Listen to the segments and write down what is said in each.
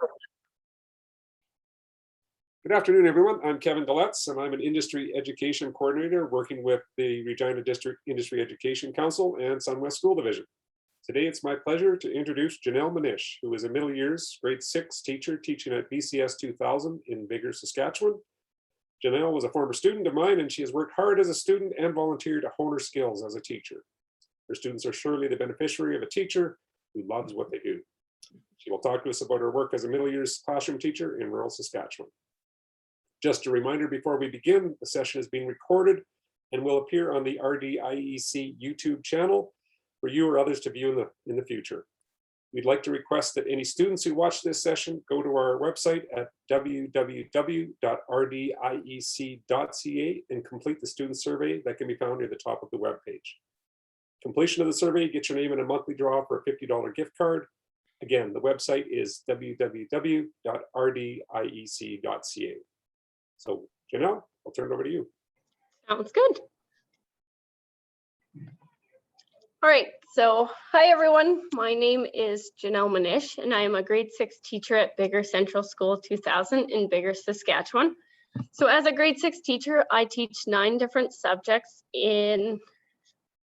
Good afternoon, everyone. I'm Kevin Deletz, and I'm an industry education coordinator working with the Regina District Industry Education Council and Sunwest School Division. Today, it's my pleasure to introduce Janelle Manish, who is a middle years grade 6 teacher teaching at BCS 2000 in Bigger, Saskatchewan. Janelle was a former student of mine, and she has worked hard as a student and volunteered to hone her skills as a teacher. Her students are surely the beneficiary of a teacher who loves what they do. She will talk to us about her work as a middle years classroom teacher in rural Saskatchewan. Just a reminder before we begin, the session is being recorded and will appear on the RDIEC YouTube channel for you or others to view in the future. We'd like to request that any students who watch this session go to our website at www.rdiec.ca and complete the student survey that can be found near the top of the web page. Completion of the survey gets your name in a monthly draw for a $50 gift card. Again, the website is www.rdiec.ca. So, Janelle, I'll turn it over to you. Sounds good. All right, so hi everyone. My name is Janelle Manish, and I am a grade 6 teacher at Bigger Central School 2000 in Bigger, Saskatchewan. So as a grade 6 teacher, I teach 9 different subjects in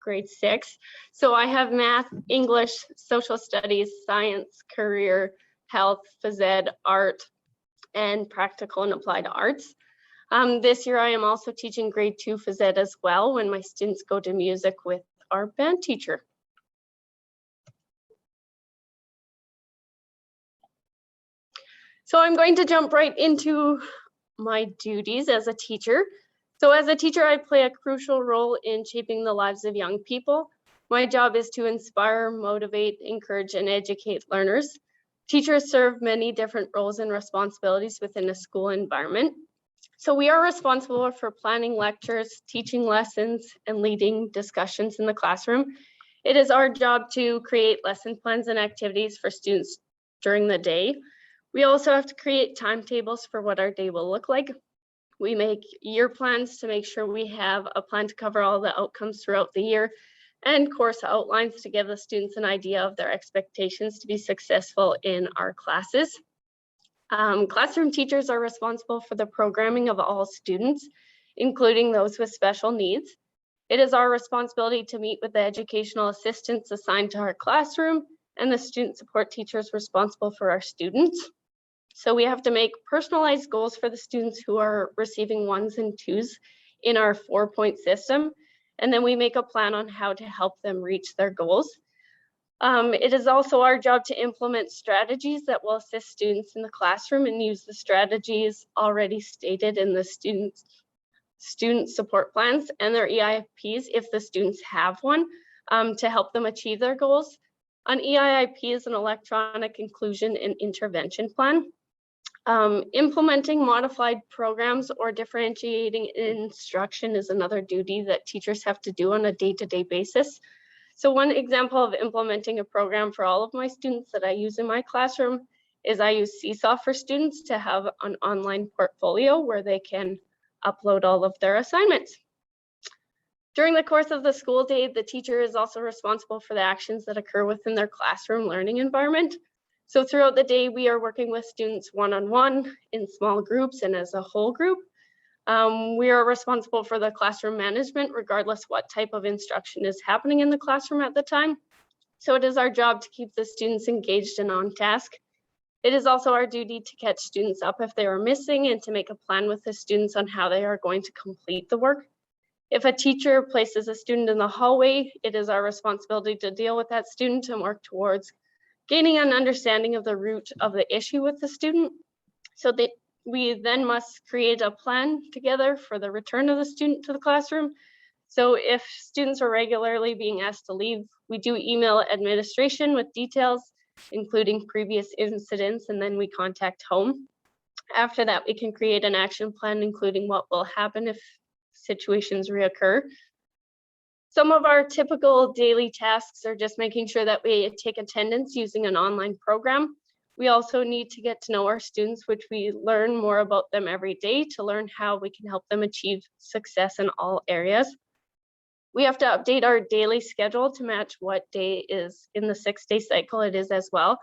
grade 6. So I have math, English, social studies, science, career, health, phys ed, art, and practical and applied arts. This year I am also teaching grade 2 phys ed as well when my students go to music with our band teacher. So I'm going to jump right into my duties as a teacher. So as a teacher, I play a crucial role in shaping the lives of young people. My job is to inspire, motivate, encourage, and educate learners. Teachers serve many different roles and responsibilities within a school environment. So we are responsible for planning lectures, teaching lessons, and leading discussions in the classroom. It is our job to create lesson plans and activities for students during the day. We also have to create timetables for what our day will look like. We make year plans to make sure we have a plan to cover all the outcomes throughout the year, and course outlines to give the students an idea of their expectations to be successful in our classes. Classroom teachers are responsible for the programming of all students, including those with special needs. It is our responsibility to meet with the educational assistants assigned to our classroom and the student support teachers responsible for our students. So we have to make personalized goals for the students who are receiving 1s and 2s in our 4-point system. And then we make a plan on how to help them reach their goals. It is also our job to implement strategies that will assist students in the classroom and use the strategies already stated in the student support plans and their EIPs if the students have one, to help them achieve their goals. An EIP is an electronic inclusion and intervention plan. Implementing modified programs or differentiating instruction is another duty that teachers have to do on a day-to-day basis. So one example of implementing a program for all of my students that I use in my classroom is I use Seesaw for students to have an online portfolio where they can upload all of their assignments. During the course of the school day, the teacher is also responsible for the actions that occur within their classroom learning environment. So throughout the day, we are working with students one-on-one, in small groups, and as a whole group. We are responsible for the classroom management, regardless what type of instruction is happening in the classroom at the time. So it is our job to keep the students engaged and on task. It is also our duty to catch students up if they are missing and to make a plan with the students on how they are going to complete the work. If a teacher places a student in the hallway, it is our responsibility to deal with that student and work towards gaining an understanding of the root of the issue with the student. So that we then must create a plan together for the return of the student to the classroom. So if students are regularly being asked to leave, we do email administration with details, including previous incidents, and then we contact home. After that, we can create an action plan, including what will happen if situations reoccur. Some of our typical daily tasks are just making sure that we take attendance using an online program. We also need to get to know our students, which we learn more about them every day to learn how we can help them achieve success in all areas. We have to update our daily schedule to match what day is in the 6-day cycle it is as well.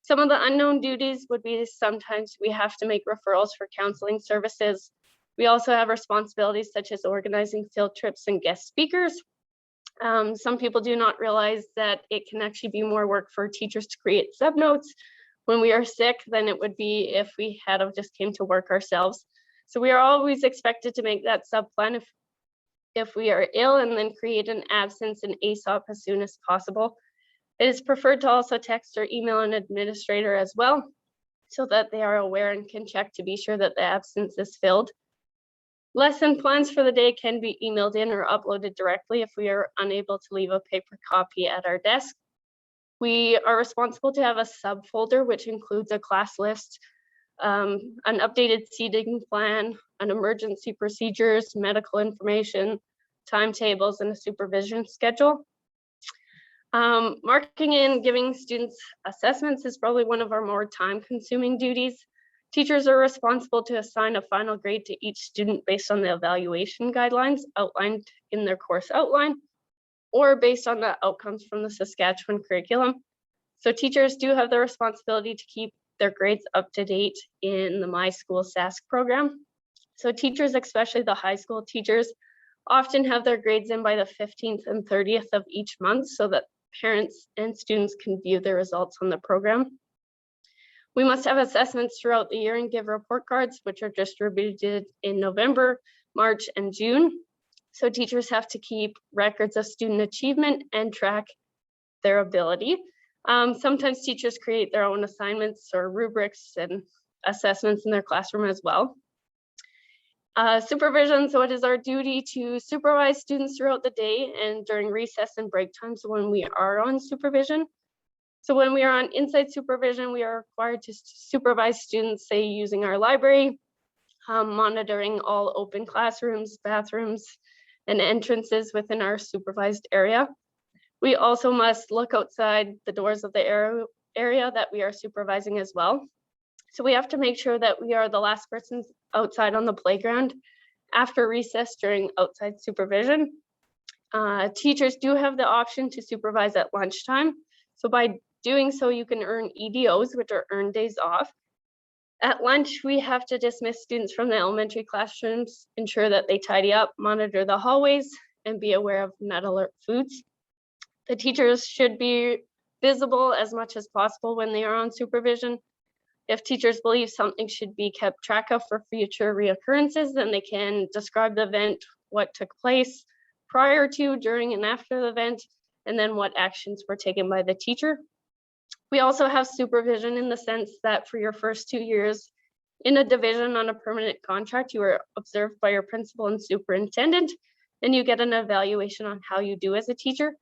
Some of the unknown duties would be sometimes we have to make referrals for counseling services. We also have responsibilities such as organizing field trips and guest speakers. Some people do not realize that it can actually be more work for teachers to create subnotes when we are sick than it would be if we had have just came to work ourselves. So we are always expected to make that sub plan if we are ill, and then create an absence and ASOP as soon as possible. It is preferred to also text or email an administrator as well, so that they are aware and can check to be sure that the absence is filled. Lesson plans for the day can be emailed in or uploaded directly if we are unable to leave a paper copy at our desk. We are responsible to have a subfolder, which includes a class list, an updated seating plan, an emergency procedures, medical information, timetables, and a supervision schedule. Marking and giving students assessments is probably one of our more time-consuming duties. Teachers are responsible to assign a final grade to each student based on the evaluation guidelines outlined in their course outline, or based on the outcomes from the Saskatchewan curriculum. So teachers do have the responsibility to keep their grades up to date in the My School Sask program. So teachers, especially the high school teachers, often have their grades in by the 15th and 30th of each month so that parents and students can view their results on the program. We must have assessments throughout the year and give report cards, which are distributed in November, March, and June. So teachers have to keep records of student achievement and track their ability. Sometimes teachers create their own assignments or rubrics and assessments in their classroom as well. Supervision, so it is our duty to supervise students throughout the day and during recess and break times when we are on supervision. So when we are on inside supervision, we are required to supervise students, say using our library, monitoring all open classrooms, bathrooms, and entrances within our supervised area. We also must look outside the doors of the area that we are supervising as well. So we have to make sure that we are the last persons outside on the playground after recess during outside supervision. Teachers do have the option to supervise at lunchtime. So by doing so, you can earn EDOs, which are earned days off. At lunch, we have to dismiss students from the elementary classrooms, ensure that they tidy up, monitor the hallways, and be aware of med alert foods. The teachers should be visible as much as possible when they are on supervision. If teachers believe something should be kept track of for future reoccurrences, then they can describe the event, what took place prior to, during, and after the event, and then what actions were taken by the teacher. We also have supervision in the sense that for your first 2 years in a division on a permanent contract, you are observed by your principal and superintendent, and you get an evaluation on how you do as a teacher.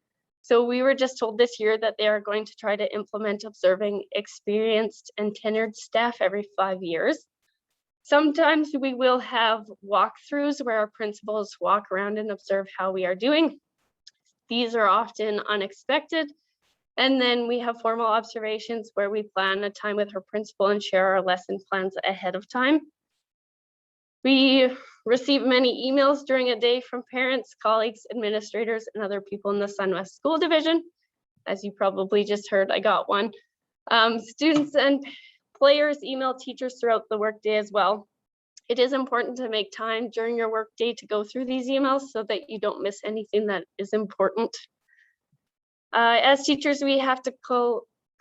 So we were just told this year that they are going to try to implement observing experienced and tenured staff every 5 years. Sometimes we will have walkthroughs where our principals walk around and observe how we are doing. These are often unexpected. And then we have formal observations where we plan a time with our principal and share our lesson plans ahead of time. We receive many emails during a day from parents, colleagues, administrators, and other people in the SunWest School Division. As you probably just heard, I got one. Students and players email teachers throughout the workday as well. It is important to make time during your workday to go through these emails so that you don't miss anything that is important. As teachers, we have to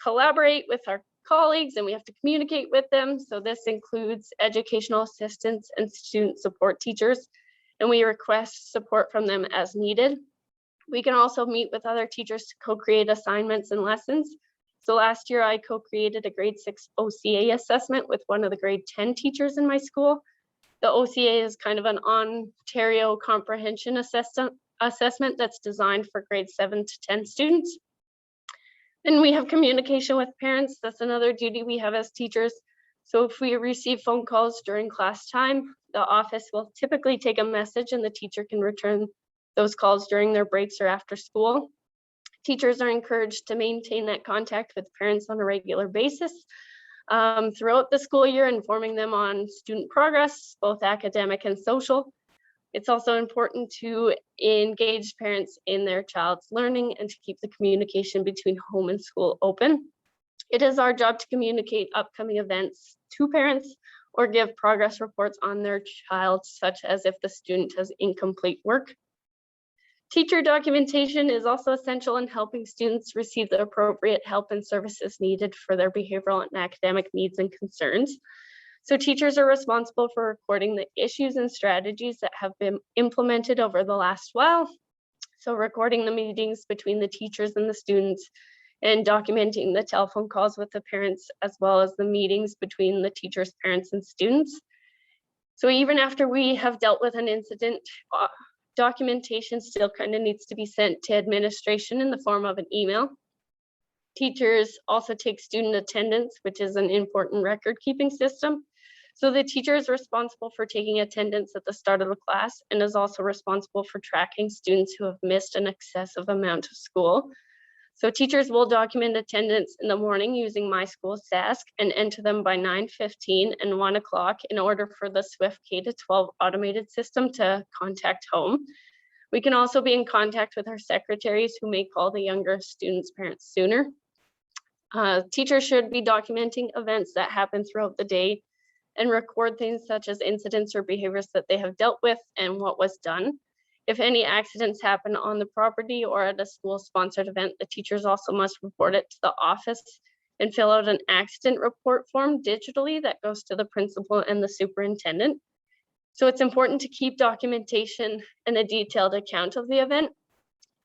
collaborate with our colleagues and we have to communicate with them. So this includes educational assistants and student support teachers, and we request support from them as needed. We can also meet with other teachers to co-create assignments and lessons. So last year I co-created a grade 6 OCA assessment with one of the grade 10 teachers in my school. The OCA is kind of an Ontario comprehension assessment that's designed for grade 7 to 10 students. And we have communication with parents. That's another duty we have as teachers. So if we receive phone calls during class time, the office will typically take a message and the teacher can return those calls during their breaks or after school. Teachers are encouraged to maintain that contact with parents on a regular basis throughout the school year, informing them on student progress, both academic and social. It's also important to engage parents in their child's learning and to keep the communication between home and school open. It is our job to communicate upcoming events to parents or give progress reports on their child, such as if the student has incomplete work. Teacher documentation is also essential in helping students receive the appropriate help and services needed for their behavioral and academic needs and concerns. So teachers are responsible for recording the issues and strategies that have been implemented over the last while. So recording the meetings between the teachers and the students, and documenting the telephone calls with the parents, as well as the meetings between the teachers, parents, and students. So even after we have dealt with an incident, documentation still kind of needs to be sent to administration in the form of an email. Teachers also take student attendance, which is an important record-keeping system. So the teacher is responsible for taking attendance at the start of the class and is also responsible for tracking students who have missed an excessive amount of school. So teachers will document attendance in the morning using My School Task and enter them by 9:15 and 1 o'clock in order for the Swift K-12 automated system to contact home. We can also be in contact with our secretaries who may call the younger students' parents sooner. Teachers should be documenting events that happen throughout the day and record things such as incidents or behaviors that they have dealt with and what was done. If any accidents happen on the property or at a school-sponsored event, the teachers also must report it to the office and fill out an accident report form digitally that goes to the principal and the superintendent. So it's important to keep documentation and a detailed account of the event,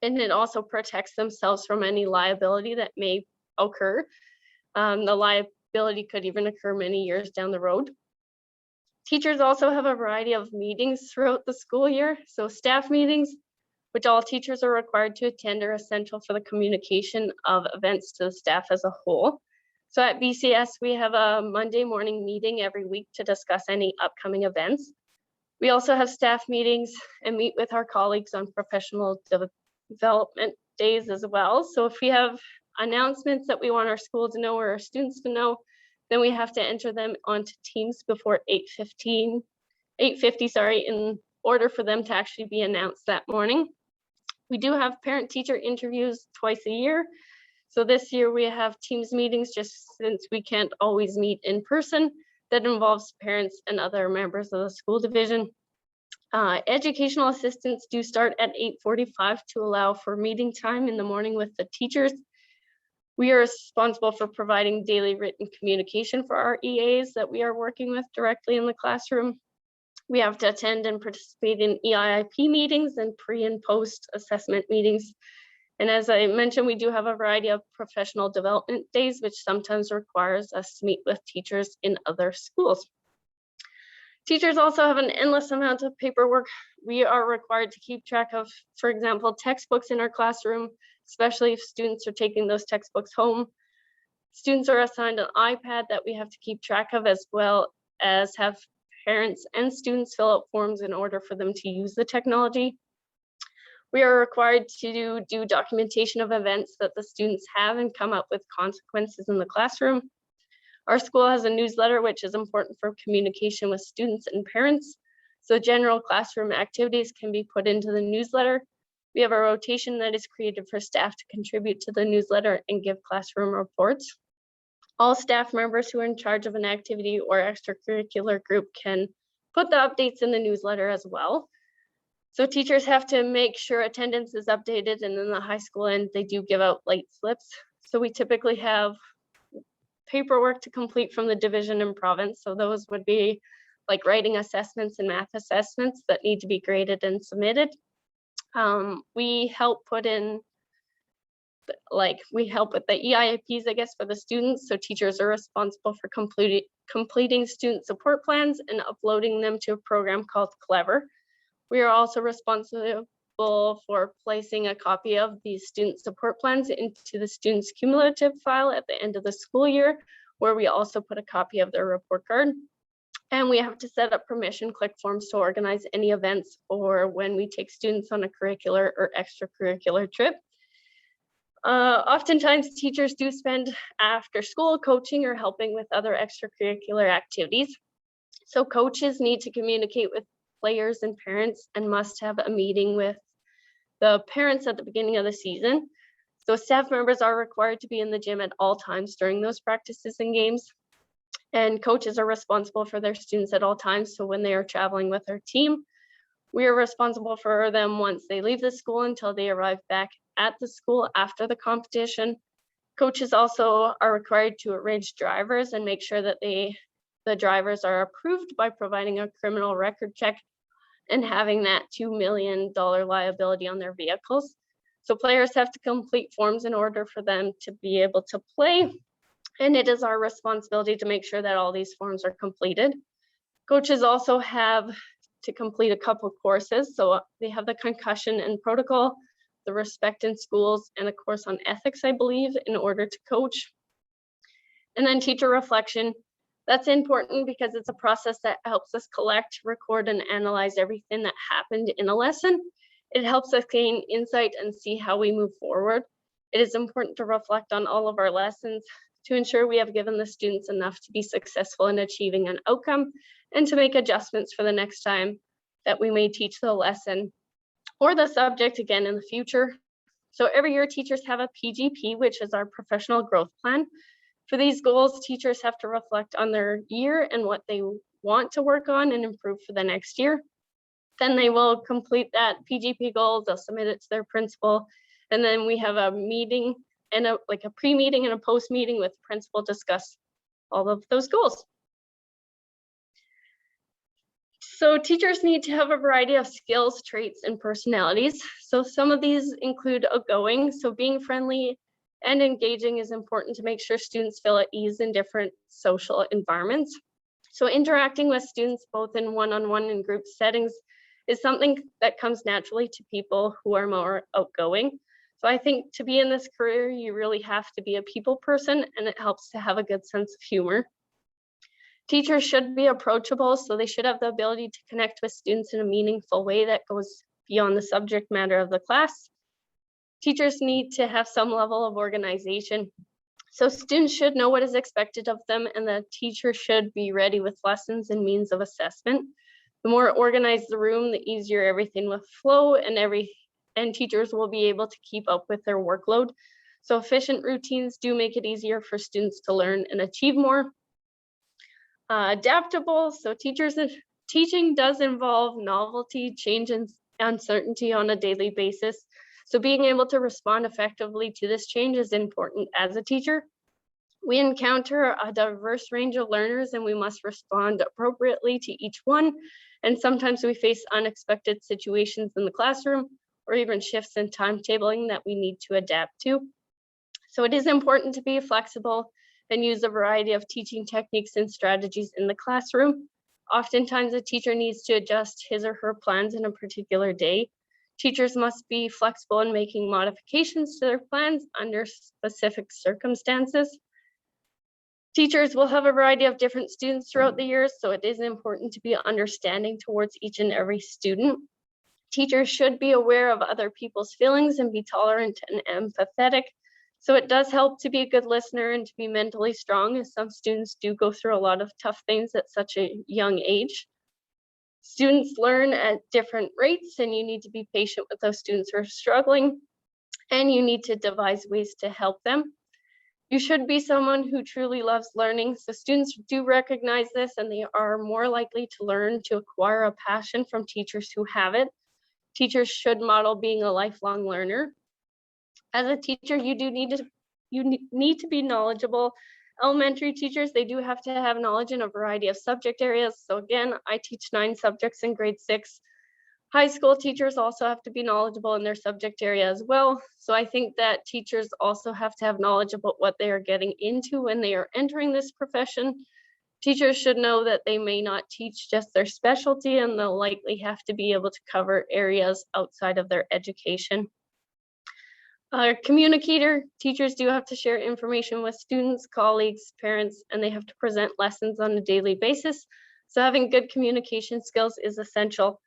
and it also protects themselves from any liability that may occur. The liability could even occur many years down the road. Teachers also have a variety of meetings throughout the school year. So staff meetings, which all teachers are required to attend, are essential for the communication of events to the staff as a whole. So at BCS, we have a Monday morning meeting every week to discuss any upcoming events. We also have staff meetings and meet with our colleagues on professional development days as well. So if we have announcements that we want our school to know or our students to know, then we have to enter them onto Teams before 8:50, in order for them to actually be announced that morning. We do have parent-teacher interviews twice a year. So this year we have Teams meetings just since we can't always meet in person. That involves parents and other members of the school division. Educational assistants do start at 8:45 to allow for meeting time in the morning with the teachers. We are responsible for providing daily written communication for our EAs that we are working with directly in the classroom. We have to attend and participate in EIIP meetings and pre and post assessment meetings. And as I mentioned, we do have a variety of professional development days, which sometimes requires us to meet with teachers in other schools. Teachers also have an endless amount of paperwork. We are required to keep track of, for example, textbooks in our classroom, especially if students are taking those textbooks home. Students are assigned an iPad that we have to keep track of, as well as have parents and students fill out forms in order for them to use the technology. We are required to do documentation of events that the students have and come up with consequences in the classroom. Our school has a newsletter, which is important for communication with students and parents. So general classroom activities can be put into the newsletter. We have a rotation that is created for staff to contribute to the newsletter and give classroom reports. All staff members who are in charge of an activity or extracurricular group can put the updates in the newsletter as well. So teachers have to make sure attendance is updated, and in the high school end, they do give out late slips. So we typically have paperwork to complete from the division and province. So those would be like writing assessments and math assessments that need to be graded and submitted. We help put in, we help with the EIIPs, I guess, for the students. So teachers are responsible for completing student support plans and uploading them to a program called Clever. We are also responsible for placing a copy of these student support plans into the student's cumulative file at the end of the school year, where we also put a copy of their report card. And we have to set up permission click forms to organize any events or when we take students on a curricular or extracurricular trip. Oftentimes teachers do spend after school coaching or helping with other extracurricular activities. So coaches need to communicate with players and parents and must have a meeting with the parents at the beginning of the season. So staff members are required to be in the gym at all times during those practices and games. And coaches are responsible for their students at all times. So when they are traveling with our team, we are responsible for them once they leave the school until they arrive back at the school after the competition. Coaches also are required to arrange drivers and make sure that the drivers are approved by providing a criminal record check and having that $2 million liability on their vehicles. So players have to complete forms in order for them to be able to play. And it is our responsibility to make sure that all these forms are completed. Coaches also have to complete a couple courses. So they have the concussion and protocol, the respect in schools, and a course on ethics, I believe, in order to coach. And then teacher reflection. That's important because it's a process that helps us collect, record, and analyze everything that happened in a lesson. It helps us gain insight and see how we move forward. It is important to reflect on all of our lessons to ensure we have given the students enough to be successful in achieving an outcome and to make adjustments for the next time that we may teach the lesson or the subject again in the future. So every year teachers have a PGP, which is our professional growth plan. For these goals, teachers have to reflect on their year and what they want to work on and improve for the next year. Then they will complete that PGP goal, they'll submit it to their principal, and then we have a meeting and a pre-meeting and a post-meeting with the principal to discuss all of those goals. So teachers need to have a variety of skills, traits, and personalities. So some of these include outgoing. So being friendly and engaging is important to make sure students feel at ease in different social environments. So interacting with students both in one-on-one and group settings is something that comes naturally to people who are more outgoing. So I think to be in this career, you really have to be a people person, and it helps to have a good sense of humor. Teachers should be approachable, so they should have the ability to connect with students in a meaningful way that goes beyond the subject matter of the class. Teachers need to have some level of organization. So students should know what is expected of them, and the teacher should be ready with lessons and means of assessment. The more organized the room, the easier everything will flow, and teachers will be able to keep up with their workload. So efficient routines do make it easier for students to learn and achieve more. Adaptable, so teaching does involve novelty, change, and uncertainty on a daily basis. So being able to respond effectively to this change is important as a teacher. We encounter a diverse range of learners and we must respond appropriately to each one. And sometimes we face unexpected situations in the classroom or even shifts in timetabling that we need to adapt to. So it is important to be flexible and use a variety of teaching techniques and strategies in the classroom. Oftentimes a teacher needs to adjust his or her plans in a particular day. Teachers must be flexible in making modifications to their plans under specific circumstances. Teachers will have a variety of different students throughout the years, so it is important to be understanding towards each and every student. Teachers should be aware of other people's feelings and be tolerant and empathetic. So it does help to be a good listener and to be mentally strong, as some students do go through a lot of tough things at such a young age. Students learn at different rates, and you need to be patient with those students who are struggling, and you need to devise ways to help them. You should be someone who truly loves learning. So students do recognize this, and they are more likely to learn to acquire a passion from teachers who have it. Teachers should model being a lifelong learner. As a teacher, you need to be knowledgeable. Elementary teachers, they do have to have knowledge in a variety of subject areas. So again, I teach 9 subjects in grade 6. High school teachers also have to be knowledgeable in their subject area as well. So I think that teachers also have to have knowledge about what they are getting into when they are entering this profession. Teachers should know that they may not teach just their specialty, and they'll likely have to be able to cover areas outside of their education. Communicator, teachers do have to share information with students, colleagues, parents, and they have to present lessons on a daily basis. So having good communication skills is essential.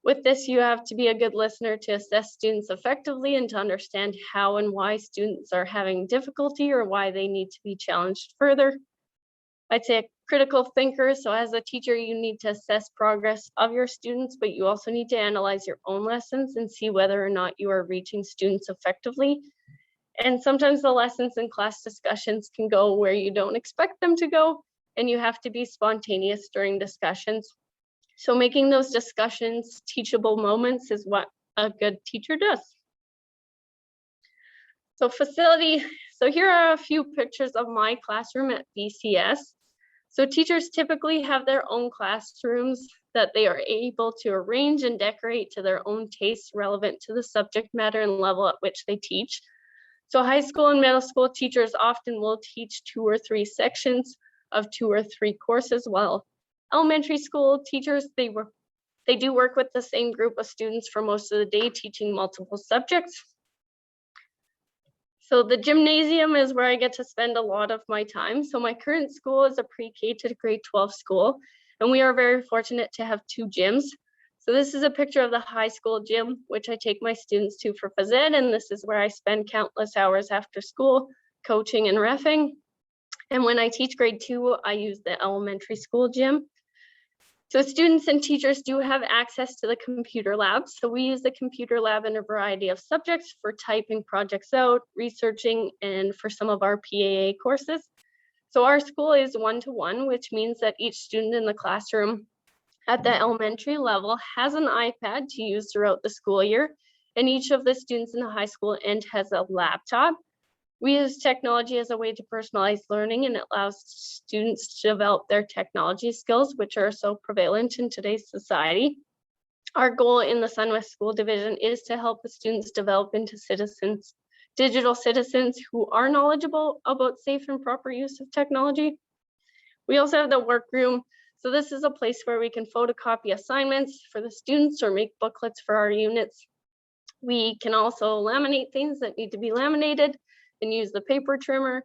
With this, you have to be a good listener to assess students effectively and to understand how and why students are having difficulty or why they need to be challenged further. I'd say a critical thinker. So as a teacher, you need to assess progress of your students, but you also need to analyze your own lessons and see whether or not you are reaching students effectively. And sometimes the lessons and class discussions can go where you don't expect them to go, and you have to be spontaneous during discussions. So making those discussions teachable moments is what a good teacher does. So facility, so here are a few pictures of my classroom at BCS. So teachers typically have their own classrooms that they are able to arrange and decorate to their own tastes relevant to the subject matter and level at which they teach. So high school and middle school teachers often will teach 2 or 3 sections of 2 or 3 courses, while elementary school teachers, they do work with the same group of students for most of the day, teaching multiple subjects. So the gymnasium is where I get to spend a lot of my time. So my current school is a pre-K to grade 12 school, and we are very fortunate to have 2 gyms. So this is a picture of the high school gym, which I take my students to for phys ed, and this is where I spend countless hours after school coaching and reffing. And when I teach grade 2, I use the elementary school gym. So students and teachers do have access to the computer lab. So we use the computer lab in a variety of subjects for typing projects out, researching, and for some of our PAA courses. So our school is 1-to-1, which means that each student in the classroom at the elementary level has an iPad to use throughout the school year, and each of the students in the high school end has a laptop. We use technology as a way to personalize learning, and it allows students to develop their technology skills, which are so prevalent in today's society. Our goal in the SunWest School Division is to help the students develop into citizens, digital citizens who are knowledgeable about safe and proper use of technology. We also have the workroom. So this is a place where we can photocopy assignments for the students or make booklets for our units. We can also laminate things that need to be laminated and use the paper trimmer.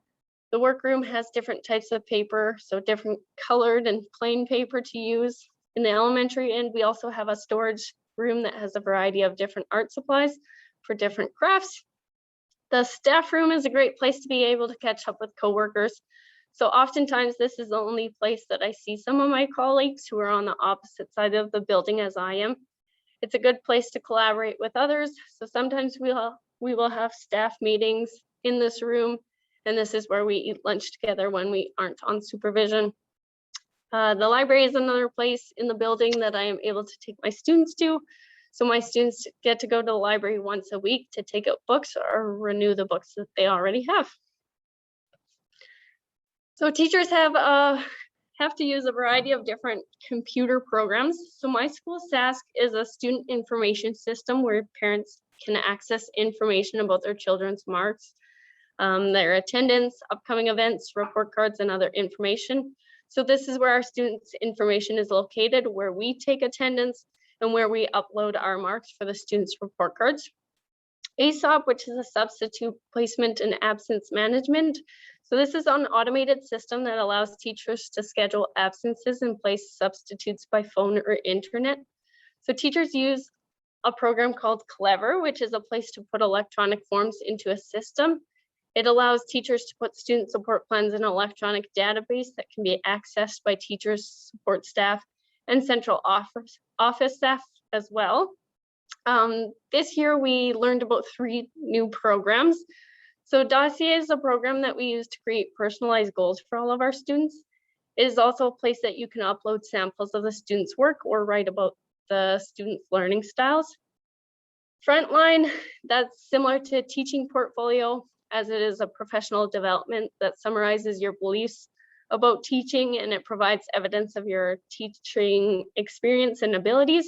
The workroom has different types of paper, so different colored and plain paper to use. In the elementary end, we also have a storage room that has a variety of different art supplies for different crafts. The staff room is a great place to be able to catch up with coworkers. So oftentimes this is the only place that I see some of my colleagues who are on the opposite side of the building as I am. It's a good place to collaborate with others. So sometimes we will have staff meetings in this room, and this is where we eat lunch together when we aren't on supervision. The library is another place in the building that I am able to take my students to. So my students get to go to the library once a week to take out books or renew the books that they already have. So teachers have to use a variety of different computer programs. So my school SASC is a student information system where parents can access information about their children's marks, their attendance, upcoming events, report cards, and other information. So this is where our students' information is located, where we take attendance and where we upload our marks for the students' report cards. ASOP, which is a substitute placement and absence management. So this is an automated system that allows teachers to schedule absences and place substitutes by phone or internet. So teachers use a program called Clever, which is a place to put electronic forms into a system. It allows teachers to put student support plans in an electronic database that can be accessed by teachers, support staff, and central office staff as well. This year we learned about 3 new programs. So Dossier is a program that we use to create personalized goals for all of our students. It is also a place that you can upload samples of the students' work or write about the students' learning styles. Frontline, that's similar to Teaching Portfolio, as it is a professional development that summarizes your beliefs about teaching, and it provides evidence of your teaching experience and abilities.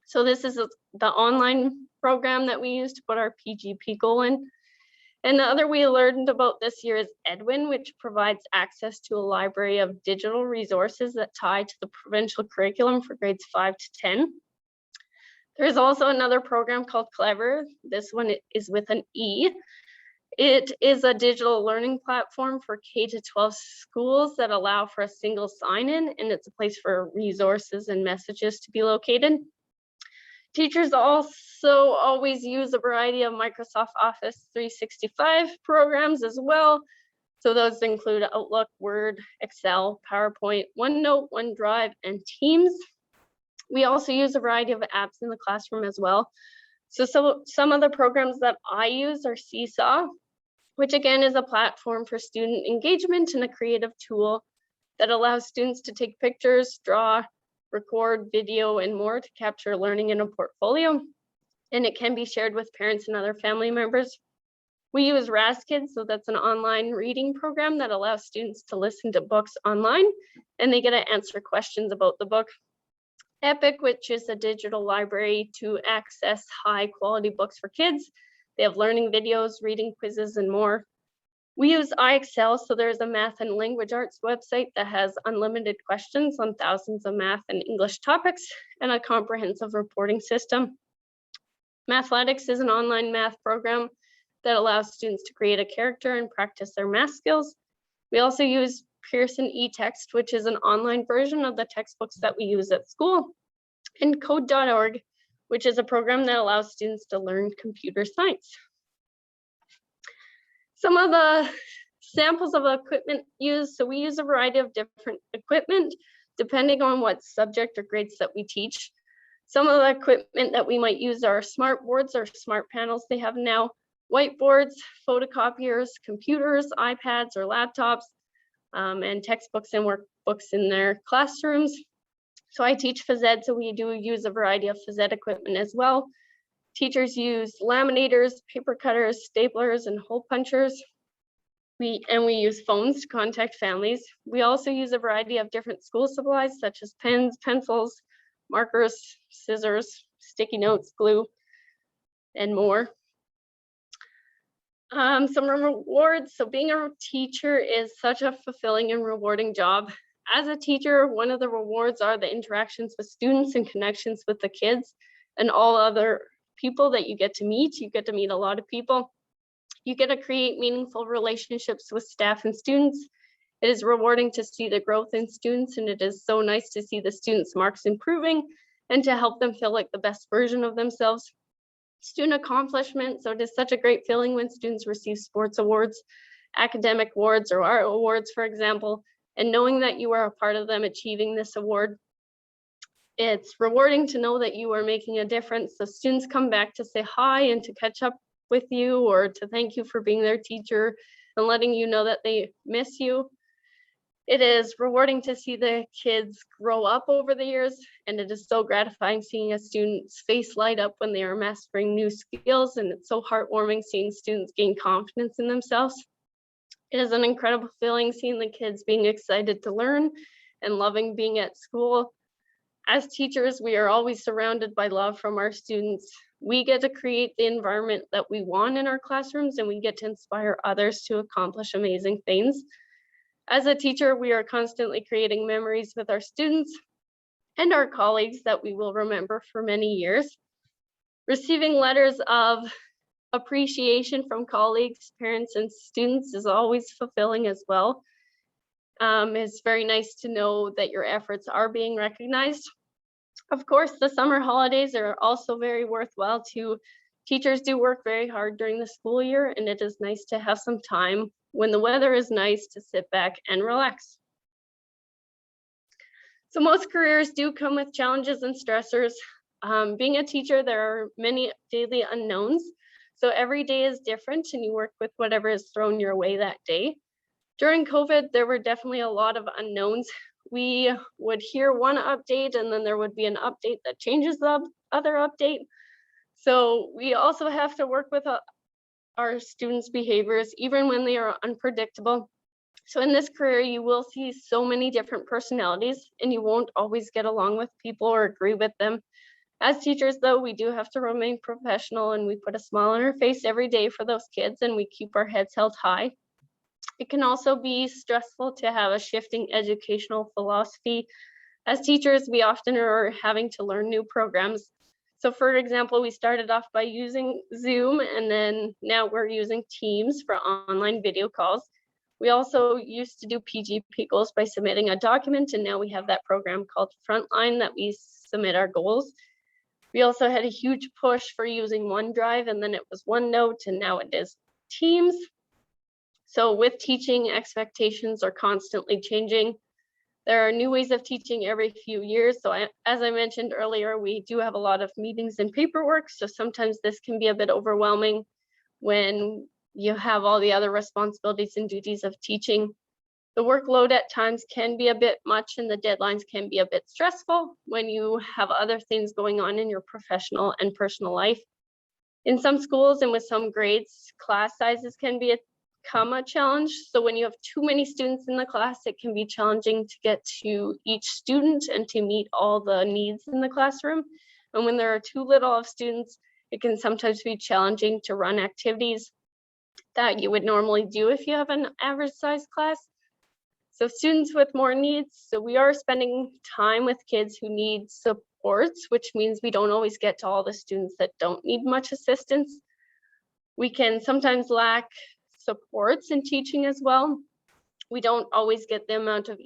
So this is the online program that we use to put our PGP goal in. And the other we learned about this year is Edwin, which provides access to a library of digital resources that tie to the provincial curriculum for grades 5 to 10. There's also another program called Clever. This one is with an E. It is a digital learning platform for K-12 schools that allow for a single sign-in, and it's a place for resources and messages to be located. Teachers also always use a variety of Microsoft Office 365 programs as well. So those include Outlook, Word, Excel, PowerPoint, OneNote, OneDrive, and Teams. We also use a variety of apps in the classroom as well. So some of the programs that I use are Seesaw, which again is a platform for student engagement and a creative tool that allows students to take pictures, draw, record, video, and more to capture learning in a portfolio. And it can be shared with parents and other family members. We use RasKids, so that's an online reading program that allows students to listen to books online, and they get to answer questions about the book. Epic, which is a digital library to access high quality books for kids. They have learning videos, reading quizzes, and more. We use iExcel, so there's a math and language arts website that has unlimited questions on thousands of math and English topics and a comprehensive reporting system. Mathletics is an online math program that allows students to create a character and practice their math skills. We also use Pearson eText, which is an online version of the textbooks that we use at school, and code.org, which is a program that allows students to learn computer science. Some of the samples of equipment used, so we use a variety of different equipment depending on what subject or grades that we teach. Some of the equipment that we might use are smart boards or smart panels they have now, whiteboards, photocopiers, computers, iPads or laptops, and textbooks and workbooks in their classrooms. So I teach phys ed, so we do use a variety of phys ed equipment as well. Teachers use laminators, paper cutters, staplers, and hole punchers. We use phones to contact families. We also use a variety of different school supplies such as pens, pencils, markers, scissors, sticky notes, glue, and more. Some rewards. So being a teacher is such a fulfilling and rewarding job. As a teacher, one of the rewards are the interactions with students and connections with the kids and all other people that you get to meet. You get to meet a lot of people. You get to create meaningful relationships with staff and students. It is rewarding to see the growth in students, and it is so nice to see the students' marks improving and to help them feel like the best version of themselves. Student accomplishment. So it is such a great feeling when students receive sports awards, academic awards, or art awards, for example, and knowing that you are a part of them achieving this award. It's rewarding to know that you are making a difference. So students come back to say hi and to catch up with you or to thank you for being their teacher and letting you know that they miss you. It is rewarding to see the kids grow up over the years, and it is so gratifying seeing a student's face light up when they are mastering new skills, and it's so heartwarming seeing students gain confidence in themselves. It is an incredible feeling seeing the kids being excited to learn and loving being at school. As teachers, we are always surrounded by love from our students. We get to create the environment that we want in our classrooms, and we get to inspire others to accomplish amazing things. As a teacher, we are constantly creating memories with our students and our colleagues that we will remember for many years. Receiving letters of appreciation from colleagues, parents, and students is always fulfilling as well. It's very nice to know that your efforts are being recognized. Of course, the summer holidays are also very worthwhile too. Teachers do work very hard during the school year, and it is nice to have some time when the weather is nice to sit back and relax. So most careers do come with challenges and stressors. Being a teacher, there are many daily unknowns. So every day is different and you work with whatever is thrown your way that day. During COVID, there were definitely a lot of unknowns. We would hear one update and then there would be an update that changes the other update. So we also have to work with our students' behaviors, even when they are unpredictable. So in this career, you will see so many different personalities and you won't always get along with people or agree with them. As teachers, though, we do have to remain professional and we put a smile on our face every day for those kids and we keep our heads held high. It can also be stressful to have a shifting educational philosophy. As teachers, we often are having to learn new programs. So for example, we started off by using Zoom and then now we're using Teams for online video calls. We also used to do PGP goals by submitting a document, and now we have that program called Frontline that we submit our goals. We also had a huge push for using OneDrive, and then it was OneNote, and now it is Teams. So with teaching, expectations are constantly changing. There are new ways of teaching every few years. So as I mentioned earlier, we do have a lot of meetings and paperwork. So sometimes this can be a bit overwhelming when you have all the other responsibilities and duties of teaching. The workload at times can be a bit much and the deadlines can be a bit stressful when you have other things going on in your professional and personal life. In some schools and with some grades, class sizes can become a challenge. So when you have too many students in the class, it can be challenging to get to each student and to meet all the needs in the classroom. And when there are too little of students, it can sometimes be challenging to run activities that you would normally do if you have an average size class. So students with more needs, so we are spending time with kids who need supports, which means we don't always get to all the students that don't need much assistance. We can sometimes lack supports in teaching as well. We don't always get the amount of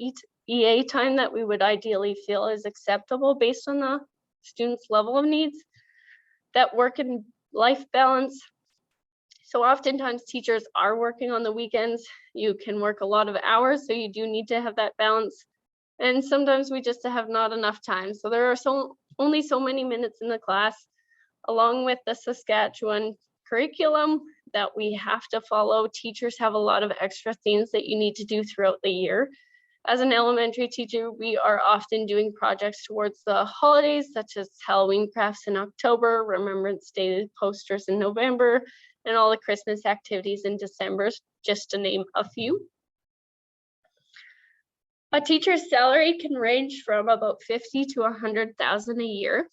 EA time that we would ideally feel is acceptable based on the student's level of needs. That work and life balance. So oftentimes teachers are working on the weekends. You can work a lot of hours, so you do need to have that balance. And sometimes we just have not enough time. So there are only so many minutes in the class, along with the Saskatchewan curriculum that we have to follow. Teachers have a lot of extra things that you need to do throughout the year. As an elementary teacher, we are often doing projects towards the holidays, such as Halloween crafts in October, Remembrance Day posters in November, and all the Christmas activities in December, just to name a few. A teacher's salary can range from about $50,000 to $100,000 a year.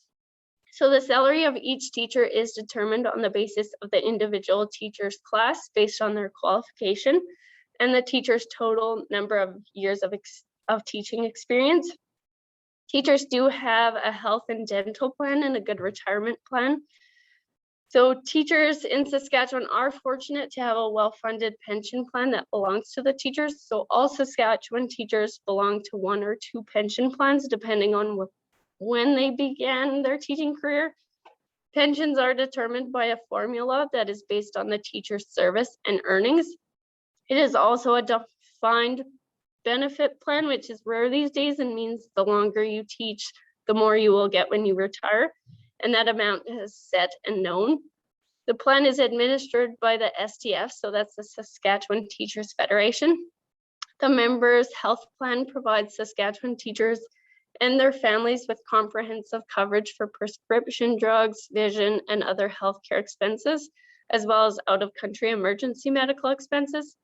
So the salary of each teacher is determined on the basis of the individual teacher's class based on their qualification and the teacher's total number of years of teaching experience. Teachers do have a health and dental plan and a good retirement plan. So teachers in Saskatchewan are fortunate to have a well-funded pension plan that belongs to the teachers. So all Saskatchewan teachers belong to one or two pension plans, depending on when they began their teaching career. Pensions are determined by a formula that is based on the teacher's service and earnings. It is also a defined benefit plan, which is rare these days and means the longer you teach, the more you will get when you retire. And that amount is set and known. The plan is administered by the STF, so that's the Saskatchewan Teachers Federation. The members' health plan provides Saskatchewan teachers and their families with comprehensive coverage for prescription drugs, vision, and other healthcare expenses, as well as out-of-country emergency medical expenses.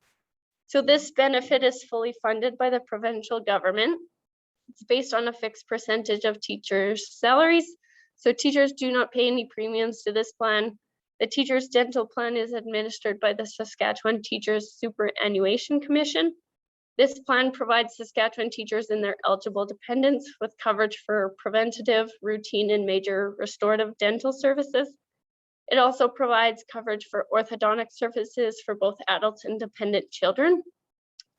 So this benefit is fully funded by the provincial government. It's based on a fixed percentage of teachers' salaries. So teachers do not pay any premiums to this plan. The teacher's dental plan is administered by the Saskatchewan Teachers Superannuation Commission. This plan provides Saskatchewan teachers and their eligible dependents with coverage for preventative, routine, and major restorative dental services. It also provides coverage for orthodontic services for both adults and dependent children.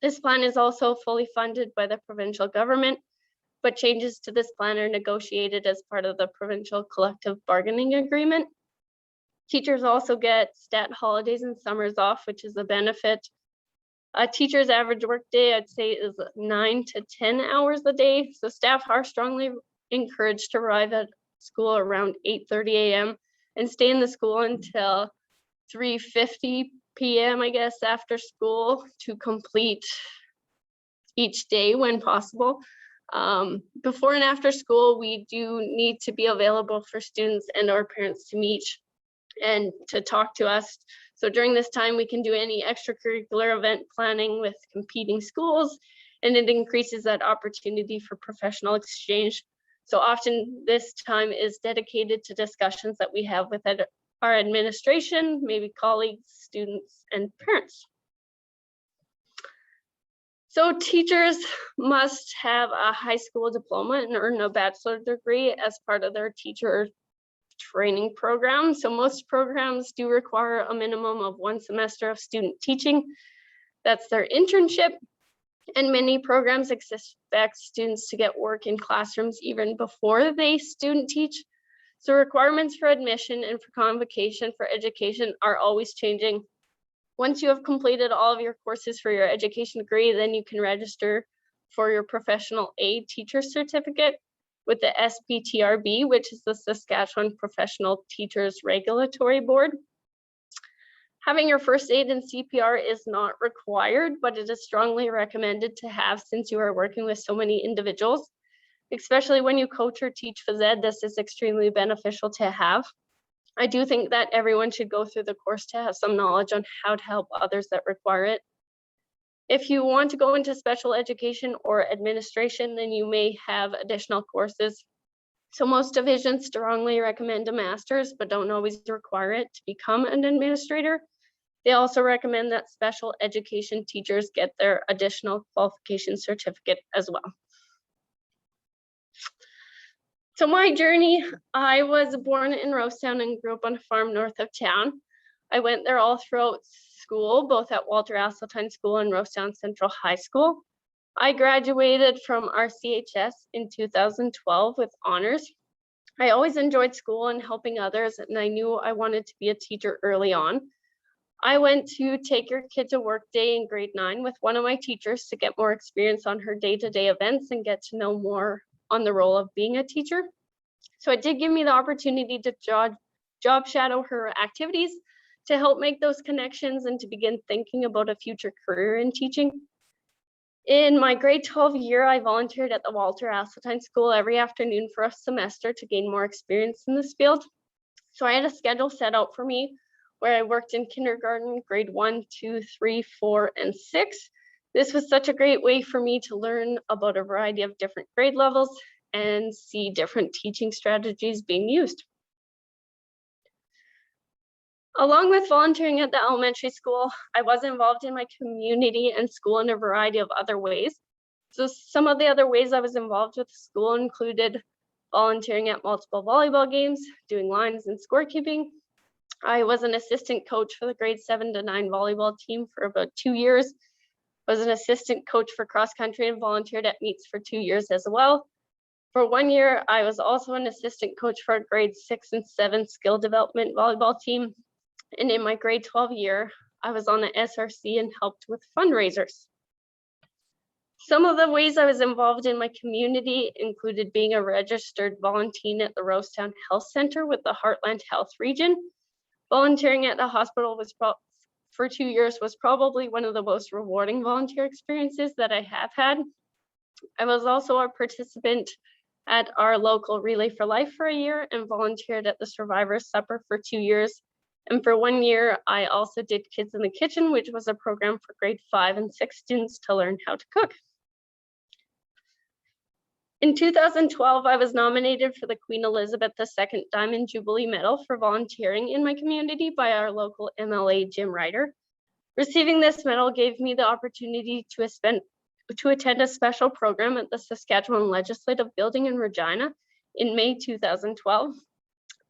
This plan is also fully funded by the provincial government, but changes to this plan are negotiated as part of the provincial collective bargaining agreement. Teachers also get stat holidays and summers off, which is a benefit. A teacher's average workday, I'd say, is 9 to 10 hours a day. So staff are strongly encouraged to arrive at school around 8:30 a.m. and stay in the school until 3:50 p.m., I guess, after school to complete each day when possible. Before and after school, we do need to be available for students and our parents to meet and to talk to us. So during this time, we can do any extracurricular event planning with competing schools, and it increases that opportunity for professional exchange. So often this time is dedicated to discussions that we have with our administration, maybe colleagues, students, and parents. So teachers must have a high school diploma and earn a bachelor's degree as part of their teacher training program. So most programs do require a minimum of 1 semester of student teaching. That's their internship. And many programs expect students to get work in classrooms even before they student teach. So requirements for admission and for convocation for education are always changing. Once you have completed all of your courses for your education degree, then you can register for your professional aid teacher certificate with the SPTRB, which is the Saskatchewan Professional Teachers Regulatory Board. Having your first aid and CPR is not required, but it is strongly recommended to have since you are working with so many individuals. Especially when you coach or teach phys ed, this is extremely beneficial to have. I do think that everyone should go through the course to have some knowledge on how to help others that require it. If you want to go into special education or administration, then you may have additional courses. So most divisions strongly recommend a master's, but don't always require it to become an administrator. They also recommend that special education teachers get their additional qualification certificate as well. So my journey, I was born in Rosetown and grew up on a farm north of town. I went there all throughout school, both at Walter Asseltine School and Rosetown Central High School. I graduated from RCHS in 2012 with honors. I always enjoyed school and helping others, and I knew I wanted to be a teacher early on. I went to Take Your Kid to Work Day in grade 9 with one of my teachers to get more experience on her day-to-day events and get to know more on the role of being a teacher. So it did give me the opportunity to job shadow her activities to help make those connections and to begin thinking about a future career in teaching. In my grade 12 year, I volunteered at the Walter Asseltine School every afternoon for a semester to gain more experience in this field. So I had a schedule set out for me where I worked in kindergarten, grade 1, 2, 3, 4, and 6. This was such a great way for me to learn about a variety of different grade levels and see different teaching strategies being used. Along with volunteering at the elementary school, I was involved in my community and school in a variety of other ways. So some of the other ways I was involved with school included volunteering at multiple volleyball games, doing lines and scorekeeping. I was an assistant coach for the grade 7 to 9 volleyball team for about 2 years, was an assistant coach for cross country and volunteered at meets for 2 years as well. For 1 year, I was also an assistant coach for a grade 6 and 7 skill development volleyball team. And in my grade 12 year, I was on the SRC and helped with fundraisers. Some of the ways I was involved in my community included being a registered volunteer at the Rosetown Health Center with the Heartland Health Region. Volunteering at the hospital for 2 years was probably one of the most rewarding volunteer experiences that I have had. I was also a participant at our local Relay for Life for a year and volunteered at the Survivors Supper for 2 years. And for 1 year, I also did Kids in the Kitchen, which was a program for grade 5 and 6 students to learn how to cook. In 2012, I was nominated for the Queen Elizabeth II Diamond Jubilee Medal for volunteering in my community by our local MLA, Jim Ryder. Receiving this medal gave me the opportunity to attend a special program at the Saskatchewan Legislative Building in Regina in May 2012.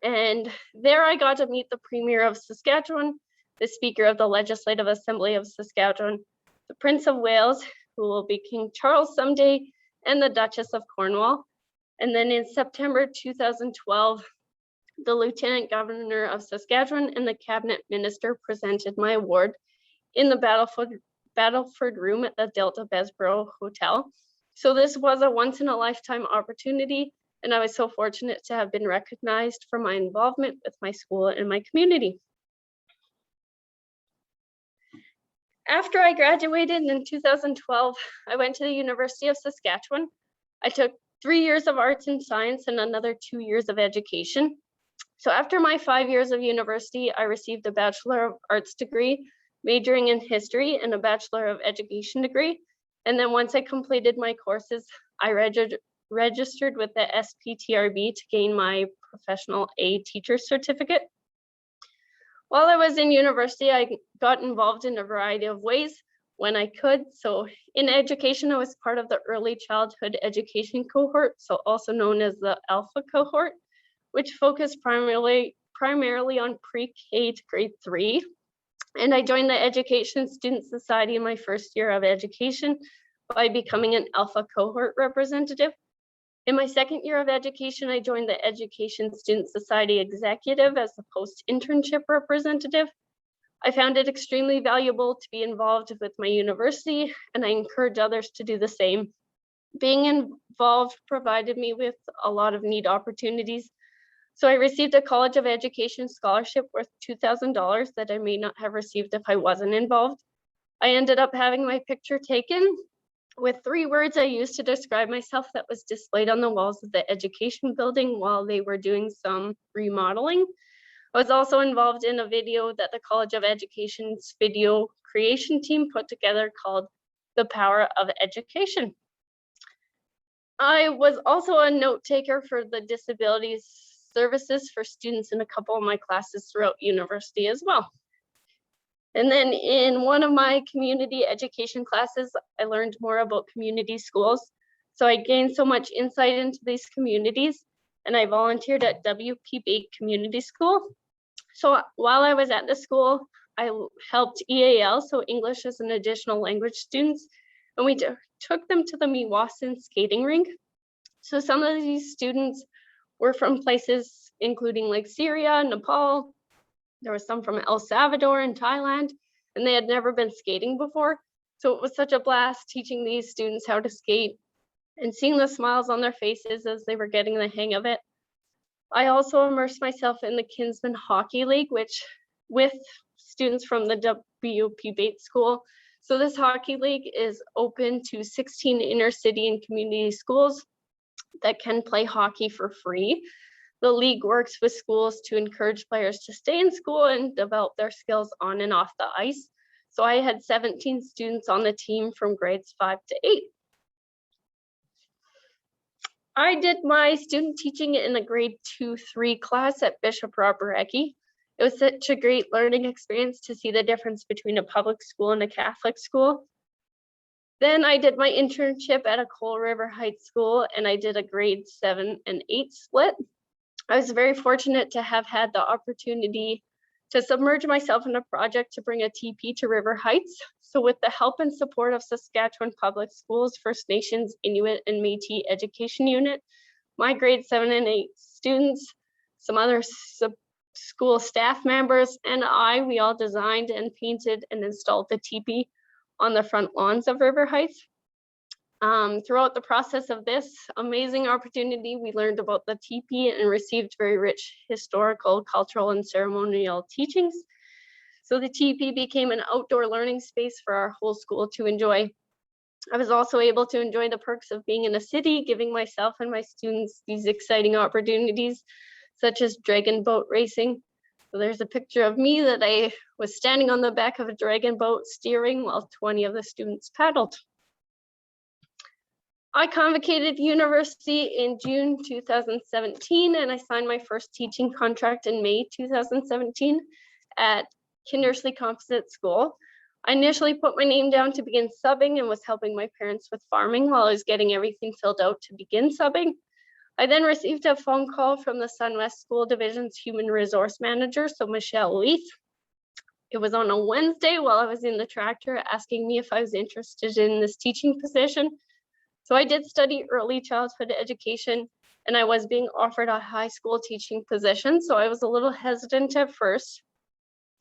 And there I got to meet the Premier of Saskatchewan, the Speaker of the Legislative Assembly of Saskatchewan, the Prince of Wales, who will be King Charles someday, and the Duchess of Cornwall. And then in September 2012, the Lieutenant Governor of Saskatchewan and the Cabinet Minister presented my award in the Battleford Room at the Delta Besborough Hotel. So this was a once-in-a-lifetime opportunity, and I was so fortunate to have been recognized for my involvement with my school and my community. After I graduated in 2012, I went to the University of Saskatchewan. I took 3 years of arts and science and another 2 years of education. So after my 5 years of university, I received a Bachelor of Arts degree, majoring in history, and a Bachelor of Education degree. And then once I completed my courses, I registered with the SPTRB to gain my professional A teacher certificate. While I was in university, I got involved in a variety of ways when I could. So in education, I was part of the early childhood education cohort, so also known as the Alpha cohort, which focused primarily on pre-K to grade 3. And I joined the Education Student Society in my first year of education by becoming an Alpha cohort representative. In my second year of education, I joined the Education Student Society Executive as a post-internship representative. I found it extremely valuable to be involved with my university, and I encourage others to do the same. Being involved provided me with a lot of neat opportunities. So I received a College of Education scholarship worth $2,000 that I may not have received if I wasn't involved. I ended up having my picture taken with 3 words I used to describe myself that was displayed on the walls of the education building while they were doing some remodeling. I was also involved in a video that the College of Education's video creation team put together called The Power of Education. I was also a note taker for the disability services for students in a couple of my classes throughout university as well. And then in one of my community education classes, I learned more about community schools. So I gained so much insight into these communities, and I volunteered at WP Bate Community School. So while I was at the school, I helped EAL, so English as an additional language students, and we took them to the Meewasin skating rink. So some of these students were from places including like Syria, Nepal. There was some from El Salvador and Thailand, and they had never been skating before. So it was such a blast teaching these students how to skate and seeing the smiles on their faces as they were getting the hang of it. I also immersed myself in the Kinsman Hockey League, which with students from the WP Bate School. So this hockey league is open to 16 inner city and community schools that can play hockey for free. The league works with schools to encourage players to stay in school and develop their skills on and off the ice. So I had 17 students on the team from grades 5 to 8. I did my student teaching in a grade 2-3 class at Bishop Robert Ecke. It was such a great learning experience to see the difference between a public school and a Catholic school. Then I did my internship at a Coal River Heights school, and I did a grade 7 and 8 split. I was very fortunate to have had the opportunity to submerge myself in a project to bring a TP to River Heights. So with the help and support of Saskatchewan Public Schools, First Nations, Inuit, and Métis Education Unit, my grade 7 and 8 students, some other school staff members, and we all designed and painted and installed the teepee on the front lawns of River Heights. Throughout the process of this amazing opportunity, we learned about the teepee and received very rich historical, cultural, and ceremonial teachings. So the teepee became an outdoor learning space for our whole school to enjoy. I was also able to enjoy the perks of being in a city, giving myself and my students these exciting opportunities, such as dragon boat racing. So there's a picture of me that I was standing on the back of a dragon boat steering while 20 of the students paddled. I convocated university in June 2017, and I signed my first teaching contract in May 2017 at Kindersley Composite School. I initially put my name down to begin subbing and was helping my parents with farming while I was getting everything filled out to begin subbing. I then received a phone call from the SunWest School Division's Human Resource Manager, so Michelle Leith. It was on a Wednesday while I was in the tractor asking me if I was interested in this teaching position. So I did study early childhood education, and I was being offered a high school teaching position, so I was a little hesitant at first.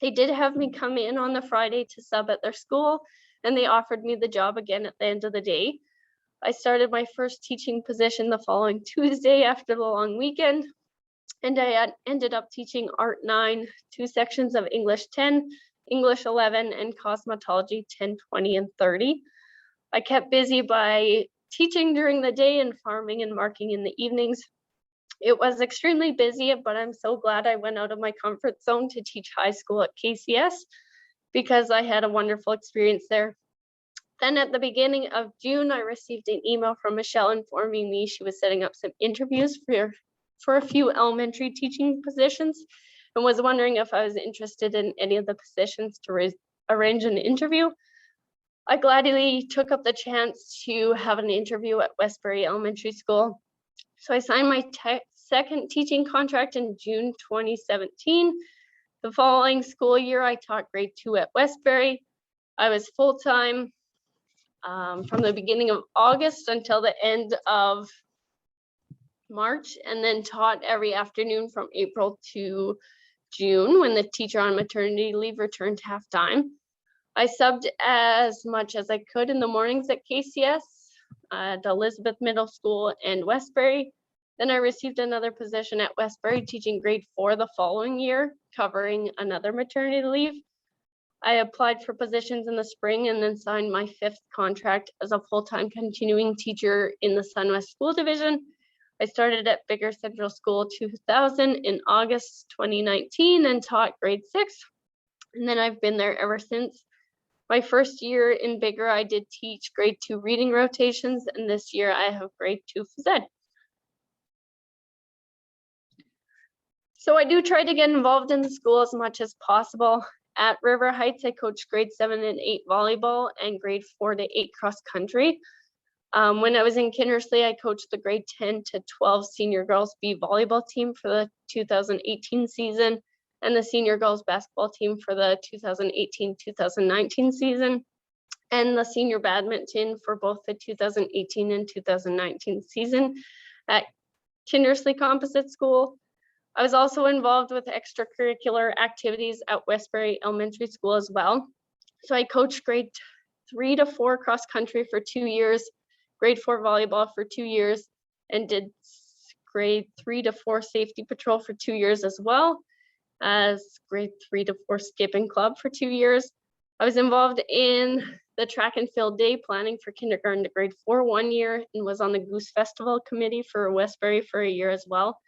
They did have me come in on the Friday to sub at their school, and they offered me the job again at the end of the day. I started my first teaching position the following Tuesday after the long weekend, and I ended up teaching Art 9, 2 sections of English 10, English 11, and Cosmetology 10, 20, and 30. I kept busy by teaching during the day and farming and marking in the evenings. It was extremely busy, but I'm so glad I went out of my comfort zone to teach high school at KCS because I had a wonderful experience there. Then at the beginning of June, I received an email from Michelle informing me she was setting up some interviews for a few elementary teaching positions and was wondering if I was interested in any of the positions to arrange an interview. I gladly took up the chance to have an interview at Westbury Elementary School. So I signed my second teaching contract in June 2017. The following school year, I taught grade 2 at Westbury. I was full-time from the beginning of August until the end of March, and then taught every afternoon from April to June when the teacher on maternity leave returned half-time. I subbed as much as I could in the mornings at KCS, at Elizabeth Middle School and Westbury. Then I received another position at Westbury teaching grade 4 the following year, covering another maternity leave. I applied for positions in the spring and then signed my 5th contract as a full-time continuing teacher in the SunWest School Division. I started at Bigger Central School 2000 in August 2019 and taught grade 6. And then I've been there ever since. My first year in Bigger, I did teach grade 2 reading rotations, and this year I have grade 2 phys ed. So I do try to get involved in the school as much as possible. At River Heights, I coach grade 7 and 8 volleyball and grade 4 to 8 cross country. When I was in Kindersley, I coached the grade 10 to 12 senior girls B volleyball team for the 2018 season and the senior girls basketball team for the 2018-2019 season, and the senior badminton for both the 2018 and 2019 season at Kindersley Composite School. I was also involved with extracurricular activities at Westbury Elementary School as well. So I coached grade 3 to 4 cross country for 2 years, grade 4 volleyball for 2 years, and did grade 3 to 4 safety patrol for 2 years, as well as grade 3 to 4 skipping club for 2 years. I was involved in the track and field day planning for kindergarten to grade 4 1 year and was on the Goose Festival committee for Westbury for a year as well.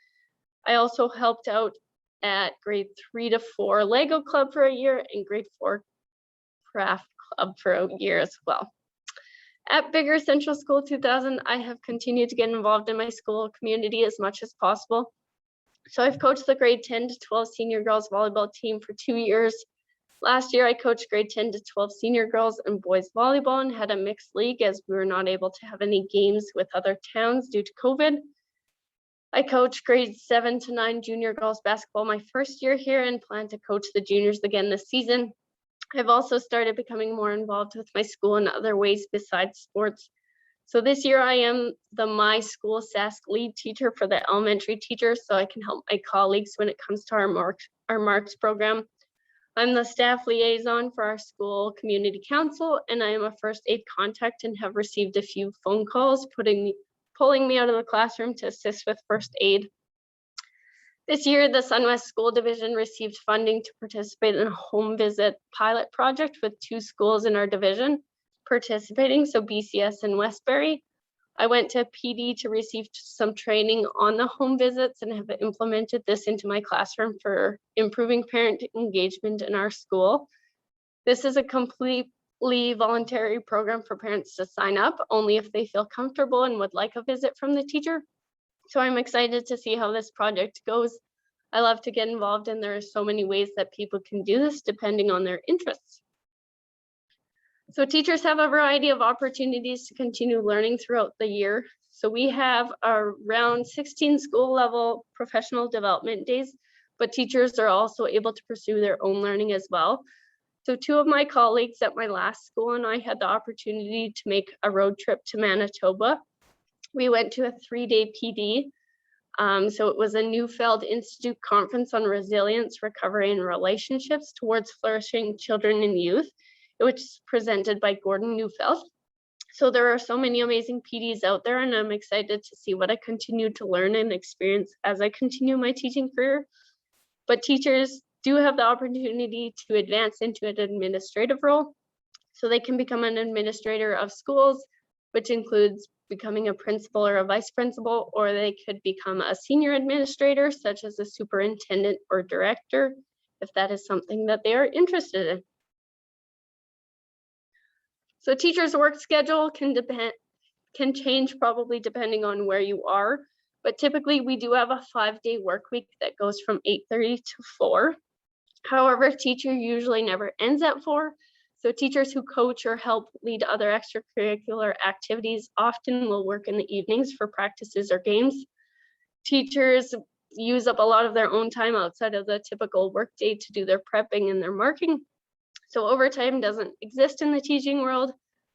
I also helped out at grade 3 to 4 Lego club for a year and grade 4 craft club for a year as well. At Bigger Central School 2000, I have continued to get involved in my school community as much as possible. So I've coached the grade 10 to 12 senior girls volleyball team for 2 years. Last year, I coached grade 10 to 12 senior girls and boys volleyball and had a mixed league as we were not able to have any games with other towns due to COVID. I coached grades 7 to 9 junior girls basketball my first year here and plan to coach the juniors again this season. I've also started becoming more involved with my school in other ways besides sports. So this year I am the My School SASC lead teacher for the elementary teachers, so I can help my colleagues when it comes to our Marks program. I'm the staff liaison for our school community council, and I am a first aid contact and have received a few phone calls pulling me out of the classroom to assist with first aid. This year, the SunWest School Division received funding to participate in a home visit pilot project with 2 schools in our division participating, so BCS and Westbury. I went to PD to receive some training on the home visits and have implemented this into my classroom for improving parent engagement in our school. This is a completely voluntary program for parents to sign up only if they feel comfortable and would like a visit from the teacher. So I'm excited to see how this project goes. I love to get involved, and there are so many ways that people can do this depending on their interests. So teachers have a variety of opportunities to continue learning throughout the year. So we have around 16 school level professional development days, but teachers are also able to pursue their own learning as well. So 2 of my colleagues at my last school and I had the opportunity to make a road trip to Manitoba. We went to a 3-day PD. So it was a Neufeld Institute conference on resilience, recovery, and relationships towards flourishing children and youth, which is presented by Gordon Neufeld. So there are so many amazing PDs out there, and I'm excited to see what I continue to learn and experience as I continue my teaching career. But teachers do have the opportunity to advance into an administrative role. So they can become an administrator of schools, which includes becoming a principal or a vice principal, or they could become a senior administrator, such as a superintendent or director, if that is something that they are interested in. So teachers' work schedule can change probably depending on where you are, but typically we do have a 5-day work week that goes from 8:30 to 4. However, teacher usually never ends at 4. So teachers who coach or help lead other extracurricular activities often will work in the evenings for practices or games. Teachers use up a lot of their own time outside of the typical workday to do their prepping and their marking. So overtime doesn't exist in the teaching world,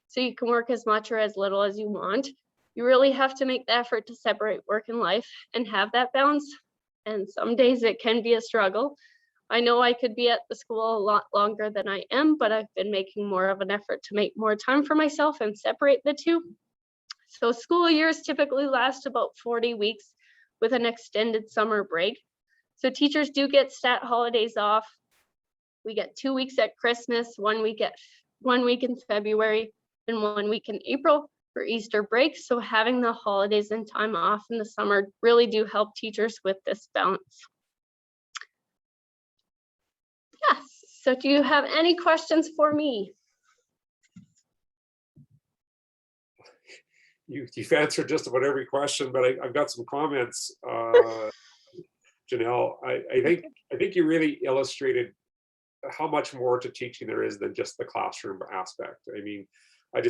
so you can work as much or as little as you want. You really have to make the effort to separate work and life and have that balance. And some days it can be a struggle. I know I could be at the school a lot longer than I am, but I've been making more of an effort to make more time for myself and separate the two. So school years typically last about 40 weeks, with an extended summer break. So teachers do get stat holidays off. We get 2 weeks at Christmas, 1 week in February, and 1 week in April for Easter break. So having the holidays and time off in the summer really do help teachers with this balance. Yes, so do you have any questions for me? You've answered just about every question, but I've got some comments. Janelle, I think you really illustrated how much more to teaching there is than just the classroom aspect. I mean, I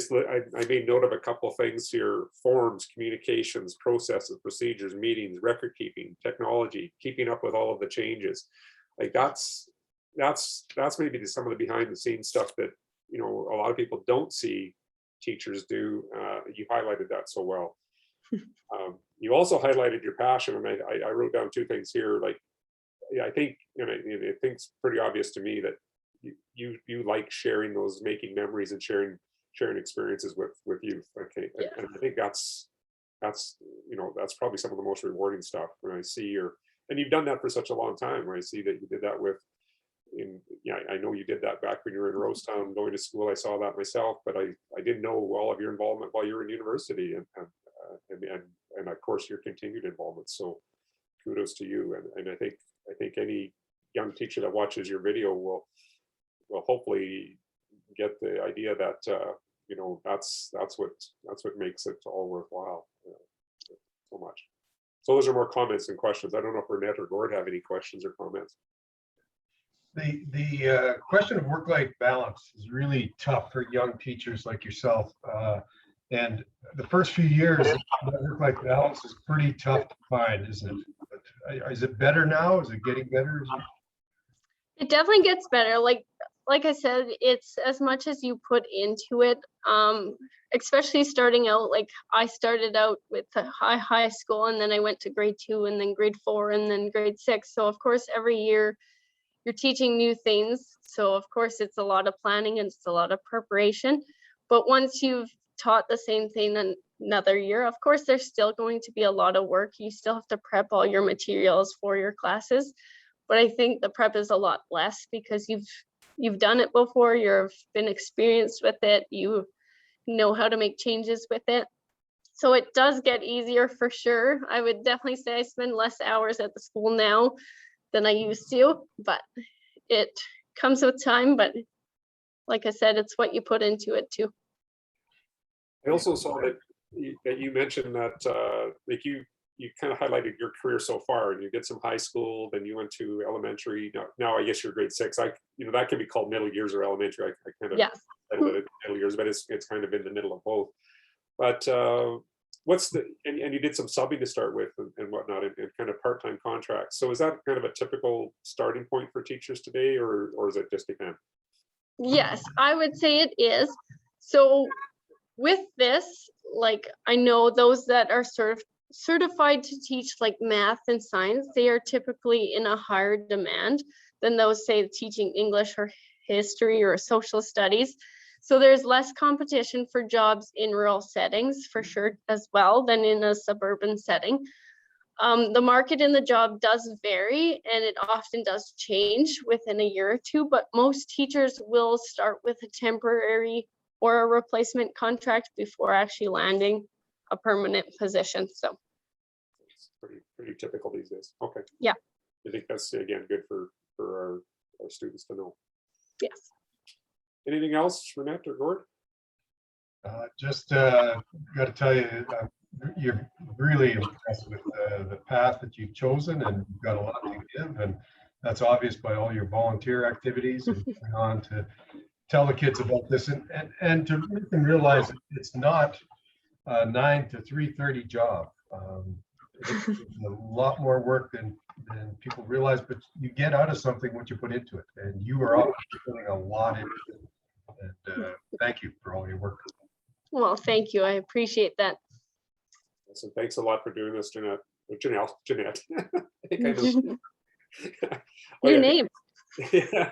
made note of a couple of things here: forms, communications, processes, procedures, meetings, record keeping, technology, keeping up with all of the changes. Like that's maybe some of the behind the scenes stuff that, you know, a lot of people don't see teachers do. You highlighted that so well. You also highlighted your passion, and I wrote down two things here. Like, yeah, I think, you know, I think it's pretty obvious to me that you like sharing those, making memories and sharing experiences with youth. Okay, yeah. And I think that's you know, that's probably some of the most rewarding stuff when I see and you've done that for such a long time. When I see that you did that I know you did that back when you were in Rosetown going to school. I saw that myself, but I didn't know all of your involvement while you were in university, and of course your continued involvement. So kudos to you. And I think any young teacher that watches your video will hopefully get the idea that you know, that's what makes it all worthwhile so much. So those are more comments than questions. I don't know if Renette or Gord have any questions or comments. The question of work-life balance is really tough for young teachers like yourself. And the first few years, work-life balance is pretty tough to find, isn't it? But is it better now? Is it getting better? It definitely gets better. Like I said, it's as much as you put into it, especially starting out. Like I started out with high school, and then I went to grade 2, and then grade 4, and then grade 6. So of course, every year you're teaching new things. So of course, it's a lot of planning and it's a lot of preparation. But once you've taught the same thing another year, of course, there's still going to be a lot of work. You still have to prep all your materials for your classes. But I think the prep is a lot less because you've done it before, you've been experienced with it, you know how to make changes with it. So it does get easier for sure. I would definitely say I spend less hours at the school now than I used to, but it comes with time. But like I said, it's what you put into it too. I also saw that you mentioned that like you kind of highlighted your career so far, and you did some high school, then you went to elementary. Now I guess you're grade 6. You know, that can be called middle years or elementary. I kind of titled it middle years, but it's kind of in the middle of both. But and you did some subbing to start with and whatnot, and kind of part-time contracts. So is that kind of a typical starting point for teachers today, or is it just depend? Yes, I would say it is. So with this, like, I know those that are certified to teach like math and science, they are typically in a higher demand than those, say, teaching English or history or social studies. So there's less competition for jobs in rural settings for sure as well than in a suburban setting. The market in the job does vary, and it often does change within a year or two, but most teachers will start with a temporary or a replacement contract before actually landing a permanent position. So it's pretty typical these days. Okay. Yeah. I think that's, again, good for our students to know. Yes. Anything else, Renette or Gord? Just got to tell you, you're really impressed with the path that you've chosen, and you've got a lot to give, and that's obvious by all your volunteer activities and going on to tell the kids about this, and to make them realize it's not a 9 to 3:30 job. It's a lot more work than people realize, but you get out of something what you put into it, and you are obviously putting a lot into it. And thank you for all your work. Well, thank you. I appreciate that. So thanks a lot for doing this, Jeanette. Jeanette. I think I know. New name. Yeah.